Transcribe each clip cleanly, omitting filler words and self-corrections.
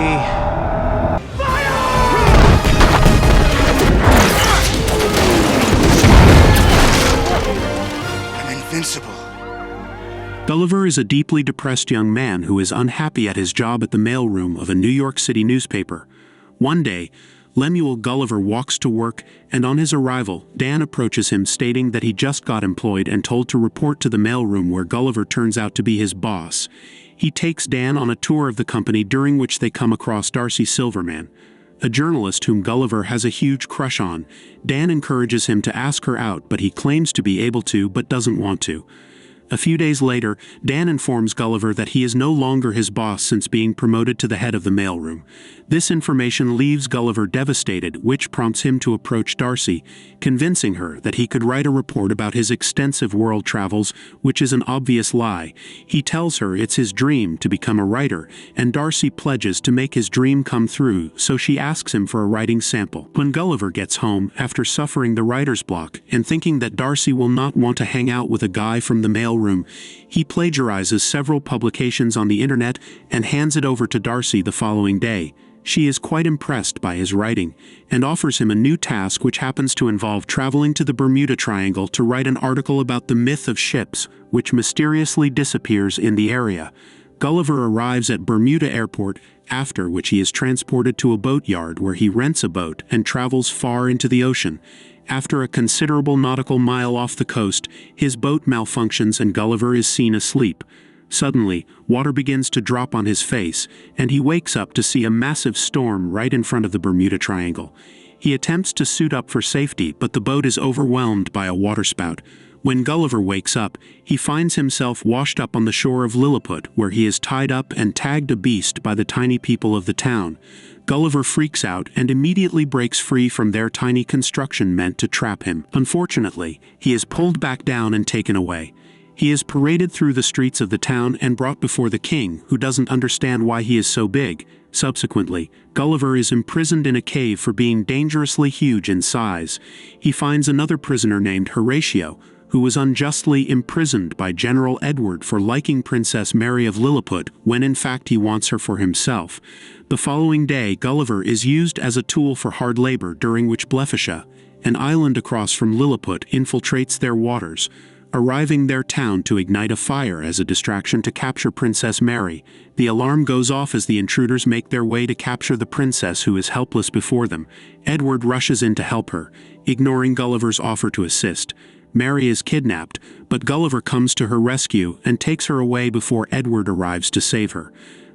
I'm invincible. Gulliver is a deeply depressed young man who is unhappy at his job at the mailroom of a New York City newspaper. One day, Lemuel Gulliver walks to work, and on his arrival, Dan approaches him stating that he just got employed and told to report to the mailroom, where Gulliver turns out to be his boss. He takes Dan on a tour of the company, during which they come across Darcy Silverman, a journalist whom Gulliver has a huge crush on. Dan encourages him to ask her out, but he claims to be able to but doesn't want to. A few days later, Dan informs Gulliver that he is no longer his boss since being promoted to the head of the mailroom. This information leaves Gulliver devastated, which prompts him to approach Darcy, convincing her that he could write a report about his extensive world travels, which is an obvious lie. He tells her it's his dream to become a writer, and Darcy pledges to make his dream come through, so she asks him for a writing sample. When Gulliver gets home, after suffering the writer's block, and thinking that Darcy will not want to hang out with a guy from the mailroom, he plagiarizes several publications on the internet and hands it over to Darcy the following day. She is quite impressed by his writing, and offers him a new task, which happens to involve traveling to the Bermuda Triangle to write an article about the myth of ships, which mysteriously disappears in the area. Gulliver arrives at Bermuda Airport, after which he is transported to a boatyard where he rents a boat and travels far into the ocean. After a considerable nautical mile off the coast, his boat malfunctions and Gulliver is seen asleep. Suddenly, water begins to drop on his face, and he wakes up to see a massive storm right in front of the Bermuda Triangle. He attempts to suit up for safety, but the boat is overwhelmed by a waterspout. When Gulliver wakes up, he finds himself washed up on the shore of Lilliput, where he is tied up and tagged a beast by the tiny people of the town. Gulliver freaks out and immediately breaks free from their tiny construction meant to trap him. Unfortunately, he is pulled back down and taken away. He is paraded through the streets of the town and brought before the king, who doesn't understand why he is so big. Subsequently, Gulliver is imprisoned in a cave for being dangerously huge in size. He finds another prisoner named Horatio, who was unjustly imprisoned by General Edward for liking Princess Mary of Lilliput, when in fact he wants her for himself. The following day, Gulliver is used as a tool for hard labor, during which Blefusha, an island across from Lilliput, infiltrates their waters, arriving their town to ignite a fire as a distraction to capture Princess Mary. The alarm goes off as the intruders make their way to capture the princess, who is helpless before them. Edward rushes in to help her, ignoring Gulliver's offer to assist. Mary is kidnapped, but Gulliver comes to her rescue and takes her away before Edward arrives to save her.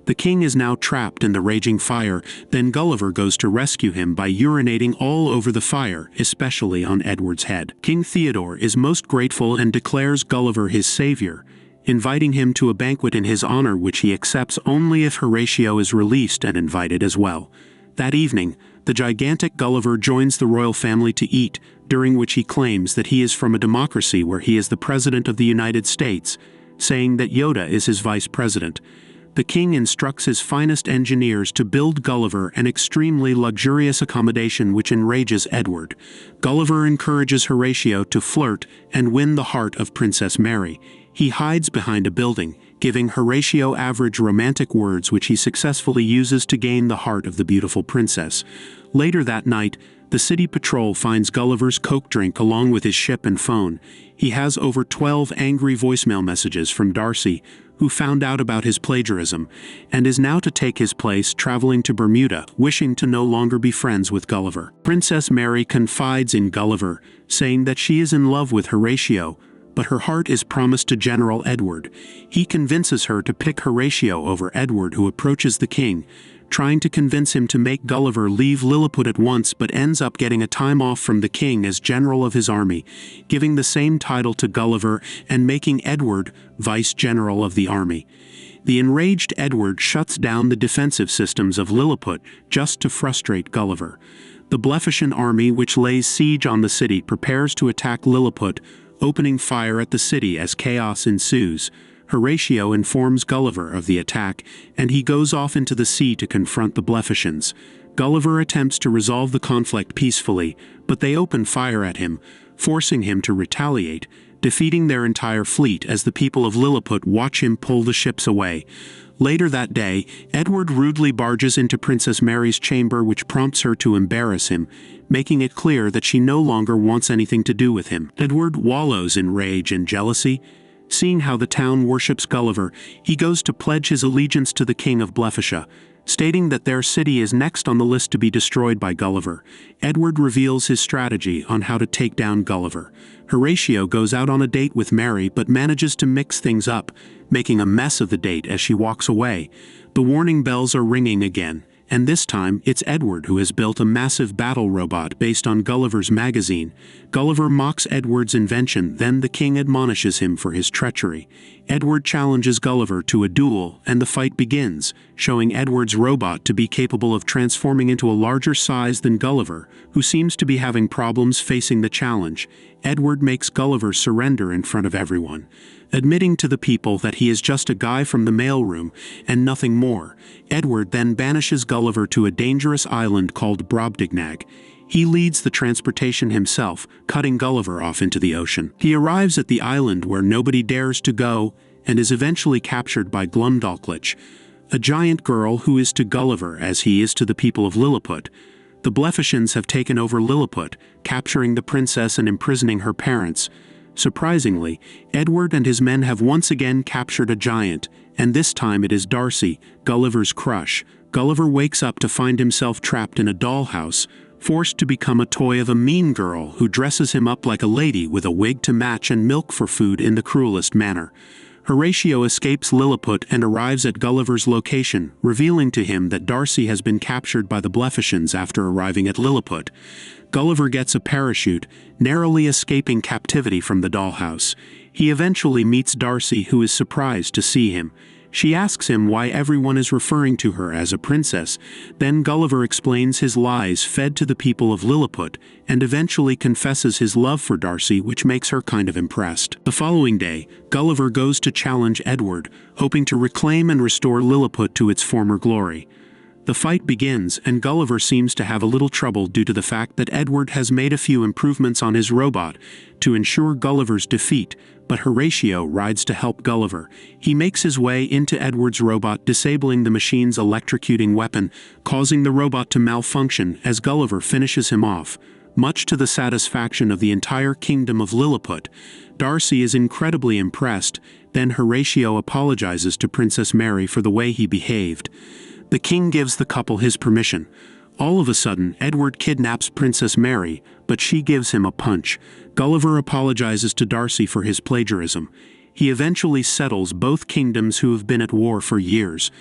The king is now trapped in the raging fire, then Gulliver goes to rescue him by urinating all over the fire, especially on Edward's head. King Theodore is most grateful and declares Gulliver his savior, inviting him to a banquet in his honor, which he accepts only if Horatio is released and invited as well. That evening, the gigantic Gulliver joins the royal family to eat, during which he claims that he is from a democracy where he is the President of the United States, saying that Yoda is his vice president. The king instructs his finest engineers to build Gulliver an extremely luxurious accommodation, which enrages Edward. Gulliver encourages Horatio to flirt and win the heart of Princess Mary. He hides behind a building, giving Horatio average romantic words, which he successfully uses to gain the heart of the beautiful princess. Later that night, the city patrol finds Gulliver's coke drink along with his ship and phone. He has over 12 angry voicemail messages from Darcy, who found out about his plagiarism, and is now to take his place, traveling to Bermuda, wishing to no longer be friends with Gulliver. Princess Mary confides in Gulliver, saying that she is in love with Horatio, but her heart is promised to General Edward. He convinces her to pick Horatio over Edward, who approaches the king, trying to convince him to make Gulliver leave Lilliput at once, but ends up getting a time off from the king as general of his army, giving the same title to Gulliver and making Edward vice-general of the army. The enraged Edward shuts down the defensive systems of Lilliput just to frustrate Gulliver. The Blefushan army, which lays siege on the city, prepares to attack Lilliput, opening fire at the city as chaos ensues. Horatio informs Gulliver of the attack, and he goes off into the sea to confront the Blefushans. Gulliver attempts to resolve the conflict peacefully, but they open fire at him, forcing him to retaliate, defeating their entire fleet as the people of Lilliput watch him pull the ships away. Later that day, Edward rudely barges into Princess Mary's chamber, which prompts her to embarrass him, making it clear that she no longer wants anything to do with him. Edward wallows in rage and jealousy. Seeing how the town worships Gulliver, he goes to pledge his allegiance to the King of Blefuscia, stating that their city is next on the list to be destroyed by Gulliver. Edward reveals his strategy on how to take down Gulliver. Horatio goes out on a date with Mary but manages to mix things up, making a mess of the date as she walks away. The warning bells are ringing again, and this time it's Edward who has built a massive battle robot based on Gulliver's magazine. Gulliver mocks Edward's invention, then the king admonishes him for his treachery. Edward challenges Gulliver to a duel, and the fight begins, showing Edward's robot to be capable of transforming into a larger size than Gulliver, who seems to be having problems facing the challenge. Edward makes Gulliver surrender in front of everyone, admitting to the people that he is just a guy from the mailroom and nothing more. Edward then banishes Gulliver to a dangerous island called Brobdingnag. He leads the transportation himself, cutting Gulliver off into the ocean. He arrives at the island where nobody dares to go and is eventually captured by Glumdalclitch, a giant girl who is to Gulliver as he is to the people of Lilliput. The Blefuscians have taken over Lilliput, capturing the princess and imprisoning her parents. Surprisingly, Edward and his men have once again captured a giant, and this time it is Darcy, Gulliver's crush. Gulliver wakes up to find himself trapped in a dollhouse, forced to become a toy of a mean girl who dresses him up like a lady with a wig to match and milk for food in the cruelest manner. Horatio escapes Lilliput and arrives at Gulliver's location, revealing to him that Darcy has been captured by the Blefuscians after arriving at Lilliput. Gulliver gets a parachute, narrowly escaping captivity from the dollhouse. He eventually meets Darcy, who is surprised to see him. She asks him why everyone is referring to her as a princess. Then Gulliver explains his lies fed to the people of Lilliput, and eventually confesses his love for Darcy, which makes her kind of impressed. The following day, Gulliver goes to challenge Edward, hoping to reclaim and restore Lilliput to its former glory. The fight begins, and Gulliver seems to have a little trouble due to the fact that Edward has made a few improvements on his robot to ensure Gulliver's defeat, but Horatio rides to help Gulliver. He makes his way into Edward's robot, disabling the machine's electrocuting weapon, causing the robot to malfunction as Gulliver finishes him off, much to the satisfaction of the entire kingdom of Lilliput. Darcy is incredibly impressed, then Horatio apologizes to Princess Mary for the way he behaved. The king gives the couple his permission. All of a sudden, Edward kidnaps Princess Mary, but she gives him a punch. Gulliver apologizes to Darcy for his plagiarism. He eventually settles both kingdoms who have been at war for years,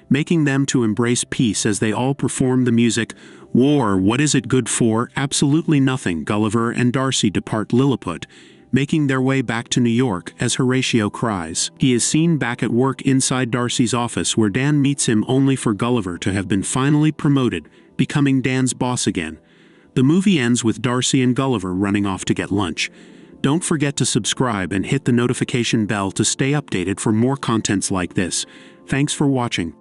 making them to embrace peace as they all perform the music. War, what is it good for? Absolutely nothing. Gulliver and Darcy depart Lilliput, making their way back to New York as Horatio cries. He is seen back at work inside Darcy's office, where Dan meets him only for Gulliver to have been finally promoted, becoming Dan's boss again. The movie ends with Darcy and Gulliver running off to get lunch. Don't forget to subscribe and hit the notification bell to stay updated for more contents like this. Thanks for watching.